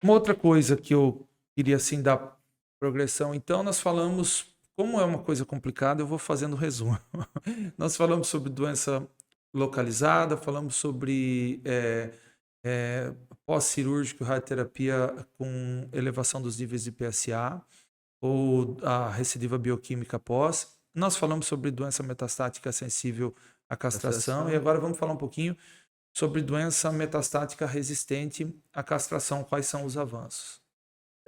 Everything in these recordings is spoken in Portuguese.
Uma outra coisa que eu queria assim dar progressão, então nós falamos, como é uma coisa complicada, eu vou fazendo resumo. Nós falamos sobre doença localizada, falamos sobre pós-cirúrgico, radioterapia com elevação dos níveis de PSA ou a recidiva bioquímica pós. Nós falamos sobre doença metastática sensível à castração e Castração. agora vamos falar um pouquinho sobre doença metastática resistente à castração, quais são os avanços.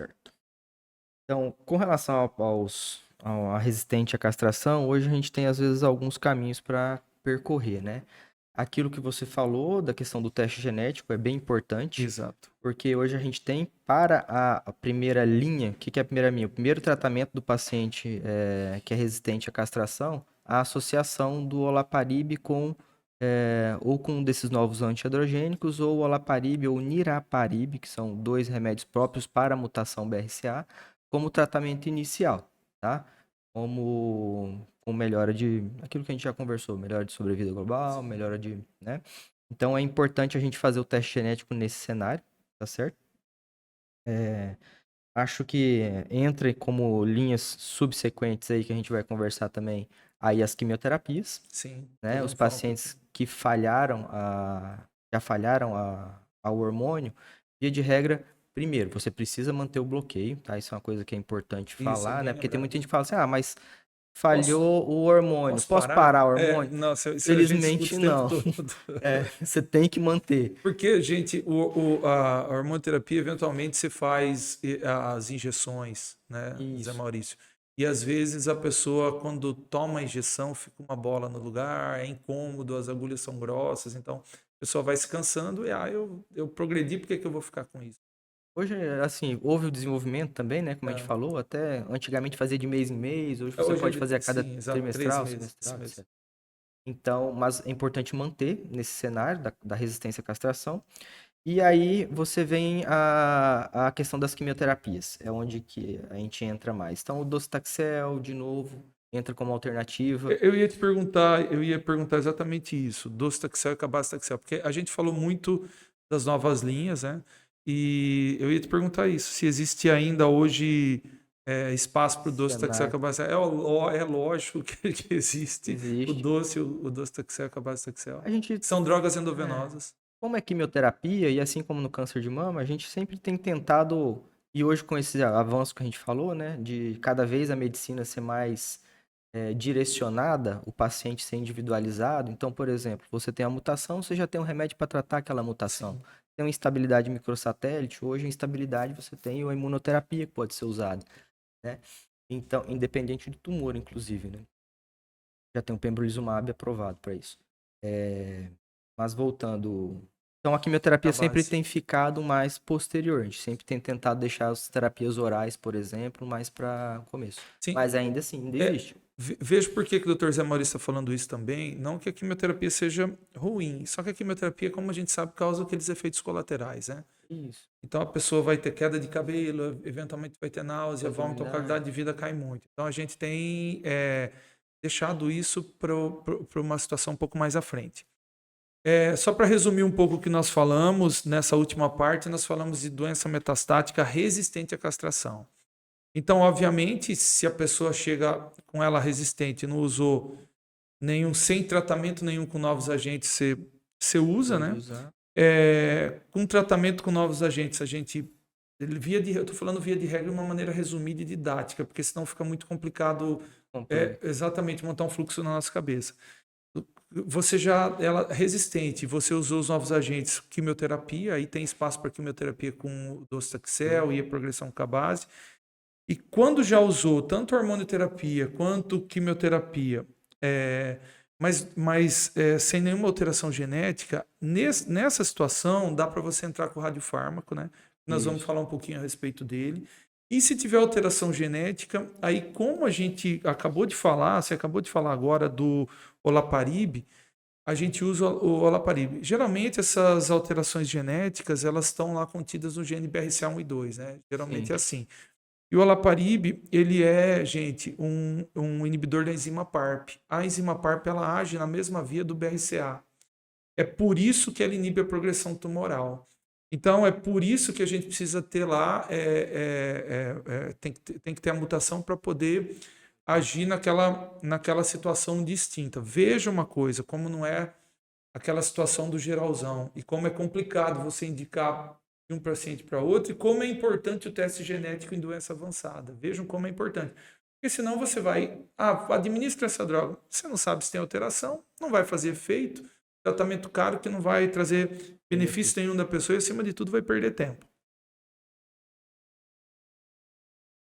Certo. Então, com relação a resistente à castração, hoje a gente tem, às vezes, alguns caminhos para percorrer, né? Aquilo que você falou da questão do teste genético é bem importante, Exato. porque hoje a gente tem para a primeira linha, o que que é a primeira linha? O primeiro tratamento do paciente que é resistente à castração, a associação do olaparib com ou com um desses novos antiandrogênicos, ou olaparib ou niraparib, que são dois remédios próprios para a mutação BRCA, como tratamento inicial, tá? Como com melhora de aquilo que a gente já conversou, melhora de sobrevida global, melhora de, né? Então é importante a gente fazer o teste genético nesse cenário, tá certo? Acho que entra como linhas subsequentes aí que a gente vai conversar também, aí as quimioterapias, Sim, nós né? Os vamos falar um pouquinho. pacientes que já falharam ao hormônio, via de regra, primeiro, você precisa manter o bloqueio, tá? Isso é uma coisa que é importante Isso, é falar, né? bem Porque tem lembrado. muita gente que fala assim, mas Posso, falhou o hormônio, posso posso parar? parar o É, hormônio? nossa, isso a gente escuta Felizmente o tempo não. todo. Você tem que manter. Porque, gente, a hormonoterapia, eventualmente, você faz as injeções, né, Zé Isso. Maurício? E às vezes a pessoa, quando toma a injeção, fica uma bola no lugar, é incômodo, as agulhas são grossas, então a pessoa vai se cansando e, eu progredi, por que que eu vou ficar com isso? Hoje, assim, houve o desenvolvimento também, né? Como a gente É, falou, até antigamente fazia de mês em mês, hoje você hoje pode ele, fazer a cada sim, exato, três trimestral, meses, isso semestral, mesmo. etc. Então, mas é importante manter nesse cenário da resistência à castração. E aí você vem a questão das quimioterapias, é onde que a gente entra mais. Então, o docetaxel, de novo, entra como alternativa. Eu ia perguntar exatamente isso, docetaxel e cabazitaxel, porque a gente falou muito das novas linhas, né? E eu ia te perguntar isso, se existe ainda hoje espaço para o docetaxel e Cenário cabazitaxel. É lógico que existe o existe. doce, o docetaxel e o cabazitaxel. A gente, São drogas é, endovenosas. como é quimioterapia, e assim como no câncer de mama, a gente sempre tem tentado, e hoje com esse avanço que a gente falou, né, de cada vez a medicina ser mais direcionada, o paciente ser individualizado. Então, por exemplo, você tem a mutação, você já tem um remédio para tratar aquela mutação. Sim. Tem uma instabilidade microsatélite, hoje a instabilidade você tem a imunoterapia que pode ser usada, né? Então, independente do tumor, inclusive, né? Já tem o pembrolizumab aprovado para isso. Mas voltando. Então a quimioterapia A sempre base. tem ficado mais posterior. A gente sempre tem tentado deixar as terapias orais, por exemplo, mais para o começo. Sim. Mas ainda assim, ainda existe. Vejo por que que o Dr. Zé Maurício está falando isso também. Não que a quimioterapia seja ruim, só que a quimioterapia, como a gente sabe, causa aqueles efeitos colaterais, né? Isso. Então a pessoa vai ter queda de cabelo, eventualmente vai ter náusea, vômito, a Autoimmunidade. qualidade de vida cai muito. Então a gente tem deixado isso para uma situação um pouco mais à frente. Só para resumir um pouco o que nós falamos, nessa última parte, nós falamos de doença metastática resistente à castração. Então, obviamente, se a pessoa chega com ela resistente, não usou nenhum, sem tratamento nenhum com novos agentes, você usa, Pode né? usar. Com tratamento com novos agentes, a gente, eu estou falando via de regra de uma maneira resumida e didática, porque senão fica muito complicado Complexo. exatamente montar um fluxo na nossa cabeça. Você já, ela resistente, você usou os novos agentes, quimioterapia, aí tem espaço para quimioterapia com docetaxel e a progressão com a base. E quando já usou tanto hormonioterapia quanto quimioterapia, mas sem nenhuma alteração genética, nessa situação dá para você entrar com o radiofármaco, né? Nós vamos Isso. falar um pouquinho a respeito dele. E se tiver alteração genética, aí como a gente acabou de falar, você acabou de falar agora do olaparib, a gente usa o olaparib. Geralmente essas alterações genéticas, elas estão lá contidas no gene BRCA1 e 2, né? Geralmente Sim. é assim. E o olaparib, ele é, gente, um inibidor da enzima PARP. A enzima PARP, ela age na mesma via do BRCA. É por isso que ela inibe a progressão tumoral. Então, é por isso que a gente precisa ter lá, tem que ter a mutação para poder agir naquela situação distinta. Veja uma coisa, como não é aquela situação do geralzão e como é complicado você indicar de um paciente para outro e como é importante o teste genético em doença avançada. Vejam como é importante. Porque senão você vai, administra essa droga, você não sabe se tem alteração, não vai fazer efeito, tratamento caro que não vai trazer benefício nenhum da pessoa e, acima de tudo, vai perder tempo.